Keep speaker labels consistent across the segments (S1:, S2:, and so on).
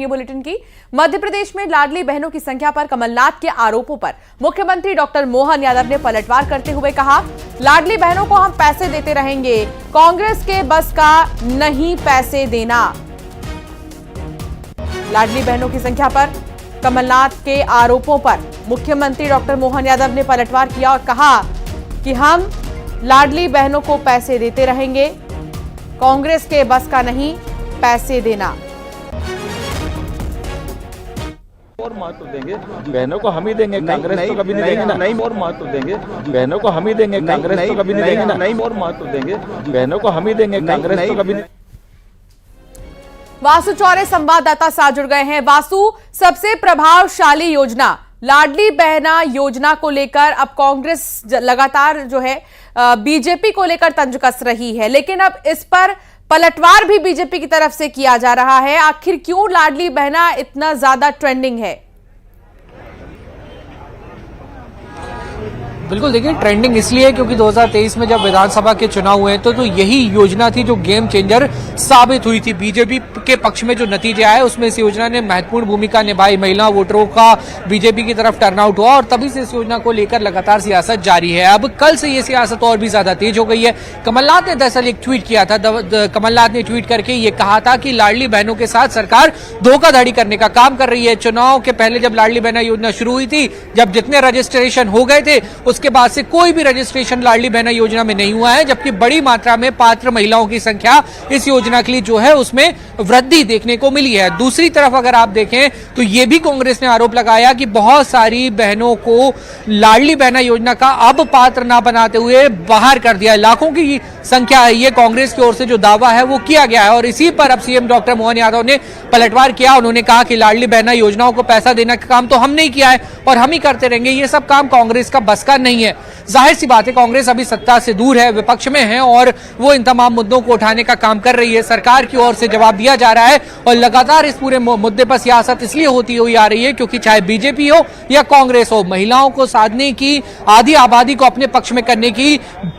S1: ये बुलेटिन की मध्य प्रदेश में लाडली बहनों की संख्या पर कमलनाथ के आरोपों पर मुख्यमंत्री डॉक्टर मोहन यादव ने पलटवार करते हुए कहा, लाडली बहनों को हम पैसे देते रहेंगे, कांग्रेस के बस का नहीं पैसे देना। लाडली बहनों की संख्या पर कमलनाथ के आरोपों पर मुख्यमंत्री डॉक्टर मोहन यादव ने पलटवार किया और कहा कि हम लाडली बहनों को पैसे देते रहेंगे, कांग्रेस के बस का नहीं पैसे देना।
S2: और महत्व देंगे बहनों को हम ही देंगे, कांग्रेस तो कभी नहीं देंगे ना। नहीं और महत्व देंगे बहनों को हम ही देंगे, कांग्रेस तो कभी नहीं देंगे ना। नहीं और महत्व देंगे बहनों को हम ही देंगे, कांग्रेस तो कभी नहीं।
S1: वासु चौरे संवाददाता साथ जुड़ गए हैं। वासु, सबसे प्रभावशाली योजना लाडली बहना योजना को लेकर अब कांग्रेस लगातार जो है बीजेपी को लेकर तंज कस रही है, लेकिन अब इस पर पलटवार भी बीजेपी की तरफ से किया जा रहा है। आखिर क्यों लाडली बहना इतना ज्यादा ट्रेंडिंग है?
S3: बिल्कुल, देखिए ट्रेंडिंग इसलिए क्योंकि 2023 में जब विधानसभा के चुनाव हुए तो यही योजना थी जो गेम चेंजर साबित हुई थी। बीजेपी के पक्ष में जो नतीजे आए उसमें इस योजना ने महत्वपूर्ण भूमिका निभाई। महिला वोटरों का बीजेपी की तरफ टर्नआउट हुआ और तभी से इस योजना को लेकर लगातार सियासत जारी है। अब कल से ये सियासत और भी ज्यादा तेज हो गई है। कमलनाथ ने दरअसल एक ट्वीट किया था। कमलनाथ ने ट्वीट करके ये कहा था कि लाडली बहनों के साथ सरकार धोखाधड़ी करने का काम कर रही है। चुनाव के पहले जब लाडली बहना योजना शुरू हुई थी, जब जितने रजिस्ट्रेशन हो गए थे उसके बाद से कोई भी रजिस्ट्रेशन लाडली बहना योजना में नहीं हुआ है, जबकि बड़ी मात्रा में पात्र महिलाओं की संख्या इस योजना के लिए जो है उसमें वृद्धि देखने को मिली है। दूसरी तरफ अगर आप देखें तो यह भी कांग्रेस ने आरोप लगाया कि बहुत सारी बहनों को लाडली बहना योजना का अब पात्र ना बनाते हुए बाहर कर दिया। लाखों की संख्या है, ये कांग्रेस की ओर से जो दावा है वो किया गया है और इसी पर अब सीएम डॉक्टर मोहन यादव ने पलटवार किया। उन्होंने कहा कि लाडली बहना योजनाओं को पैसा देने का काम तो हम नहीं किया है और हम ही करते रहेंगे, ये सब काम कांग्रेस का बस का नहीं है। जाहिर सी बात है, कांग्रेस अभी सत्ता से दूर है, विपक्ष में है और वो इन तमाम मुद्दों को उठाने का काम कर रही है। सरकार की ओर से जवाब दिया जा रहा है और लगातार इस पूरे मुद्दे पर सियासत इसलिए होती हुई आ रही है क्योंकि चाहे बीजेपी हो या कांग्रेस हो, महिलाओं को साधने की, आधी आबादी को अपने पक्ष में करने की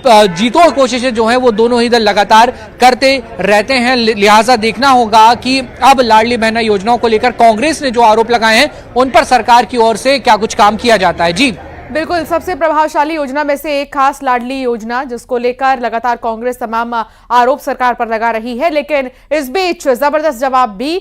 S3: जीतोड़ कोशिशें जो है वो दोनों ही दल लगातार करते रहते हैं। लिहाजा देखना होगा कि अब लाडली बहना योजनाओं को लेकर कांग्रेस ने जो आरोप लगाए हैं उन पर सरकार की ओर से क्या कुछ काम किया जाता है। जी
S1: बिल्कुल, सबसे प्रभावशाली योजना में से एक खास लाडली योजना, जिसको लेकर लगातार कांग्रेस तमाम आरोप सरकार पर लगा रही है, लेकिन इस बीच जबरदस्त जवाब भी